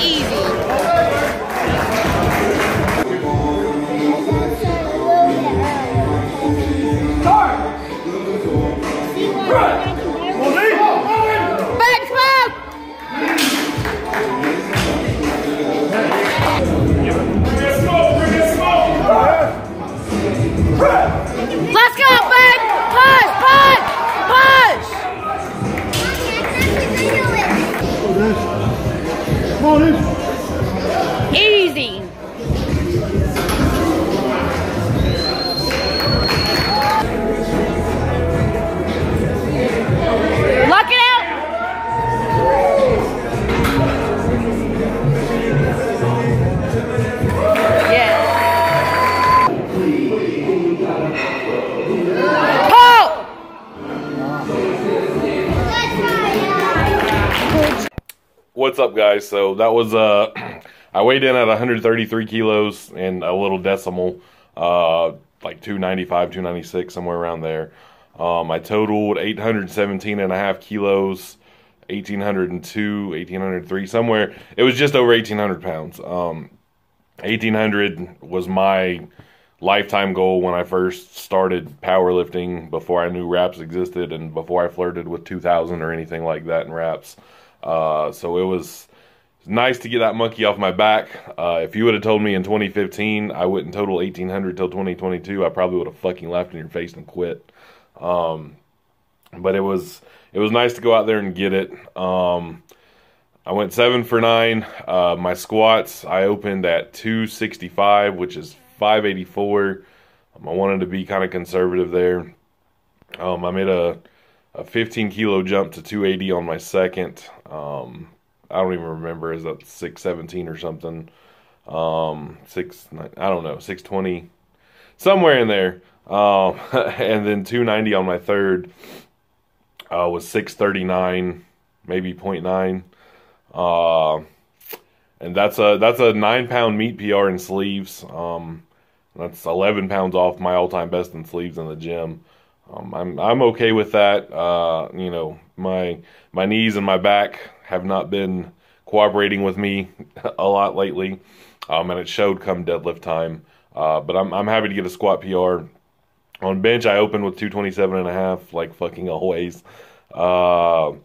easy. Let's go, babe! Push, push, push! Come on, dude. Easy. Lock it out. Yeah. What's up, guys? So that was I weighed in at 133 kilos and a little decimal, like 295, 296, somewhere around there. I totaled 817 and a half kilos, 1802, 1803, somewhere. It was just over 1800 pounds. 1800 was my lifetime goal when I first started powerlifting, before I knew wraps existed and before I flirted with 2000 or anything like that in wraps. So it was nice to get that monkey off my back. If you would have told me in 2015 I wouldn't total 1800 till 2022, I probably would have fucking laughed in your face and quit. But it was nice to go out there and get it. I went 7 for 9. My squats, I opened at 265, which is 584. I wanted to be kind of conservative there. I made a 15 kilo jump to 280 on my second. I don't even remember, is that 617 or something? 6, I don't know, 620, somewhere in there. And then 290 on my third was 639, maybe 0.9. And that's a 9-pound meat PR in sleeves. That's 11 pounds off my all-time best in sleeves in the gym. I'm okay with that. You know, my knees and my back have not been cooperating with me a lot lately, and it showed come deadlift time. But I'm happy to get a squat PR. On bench, I opened with 227 and a half, like fucking always. I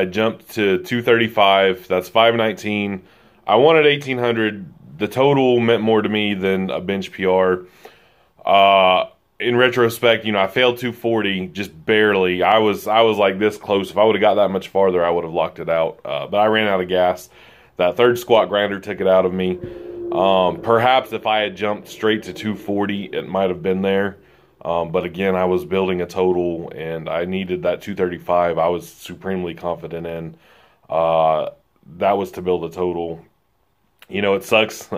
jumped to 235. That's 519. I wanted 1800. The total meant more to me than a bench PR. In retrospect, you know, I failed 240 just barely. I was like this close. If I would have got that much farther, I would have locked it out. But I ran out of gas. That third squat grinder took it out of me. Perhaps if I had jumped straight to 240, it might have been there. But again, I was building a total, and I needed that 235. I was supremely confident in. That was to build a total. You know, it sucks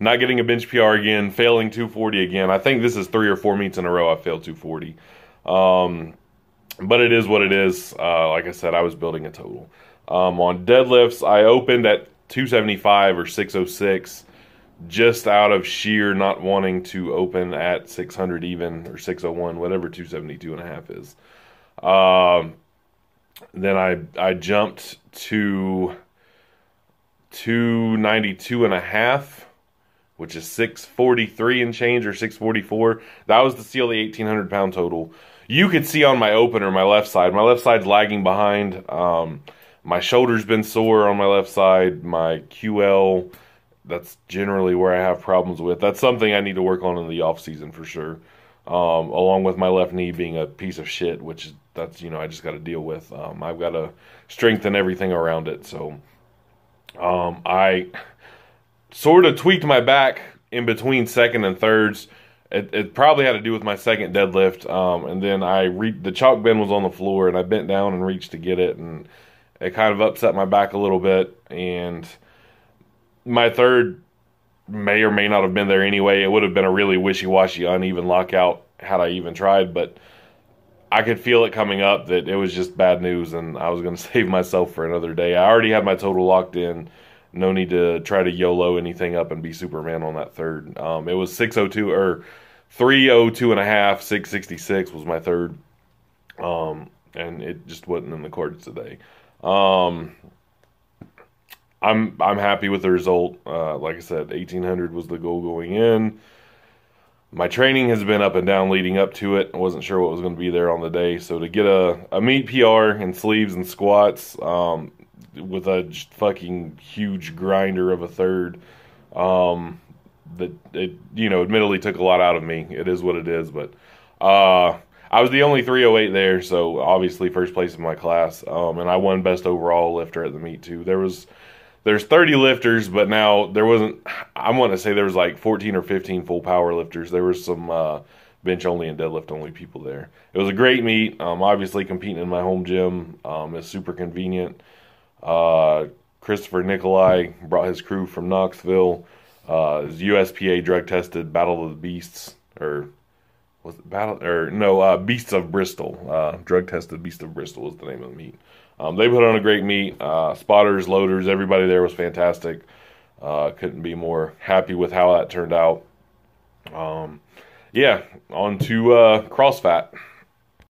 not getting a bench PR again, failing 240 again. I think this is 3 or 4 meets in a row I failed 240. But it is what it is. Like I said, I was building a total. On deadlifts, I opened at 275 or 606, just out of sheer not wanting to open at 600 even, or 601, whatever 272 and a half is. Then I jumped to 292 and a half, which is 643 and change, or 644. That was to seal the 1800 pound total. You could see on my opener, my left side's lagging behind. My shoulder's been sore on my left side. My QL, that's generally where I have problems with. That's something I need to work on in the off season for sure. Along with my left knee being a piece of shit, which that's, you know, I just got to deal with. I've got to strengthen everything around it. So I sort of tweaked my back in between second and thirds. It probably had to do with my second deadlift. And then the chalk bin was on the floor, and I bent down and reached to get it, and it kind of upset my back a little bit. And my third may or may not have been there anyway. It would have been a really wishy-washy, uneven lockout had I even tried, but I could feel it coming up that it was just bad news, and I was going to save myself for another day. I already had my total locked in. No need to try to YOLO anything up and be Superman on that third. It was 602 or 302 and a half, 666 was my third. And it just wasn't in the cards today. I'm happy with the result. Like I said, 1800 was the goal going in. My training has been up and down leading up to it. I wasn't sure what was going to be there on the day. So to get a meet PR in sleeves and squats with a fucking huge grinder of a third, that it, admittedly took a lot out of me. It is what it is. But I was the only 308 there, so obviously first place in my class. And I won best overall lifter at the meet too. There's 30 lifters, but now there wasn't, I want to say there was like 14 or 15 full power lifters. There was some bench only and deadlift only people there. It was a great meet. Obviously competing in my home gym is super convenient. Christopher Nikolai brought his crew from Knoxville. His USPA drug tested Battle of the Beasts, or was it Beasts of Bristol. Drug tested Beast of Bristol was the name of the meet. They put on a great meet. Spotters, loaders, everybody there was fantastic. Couldn't be more happy with how that turned out. Yeah, on to CrossFat.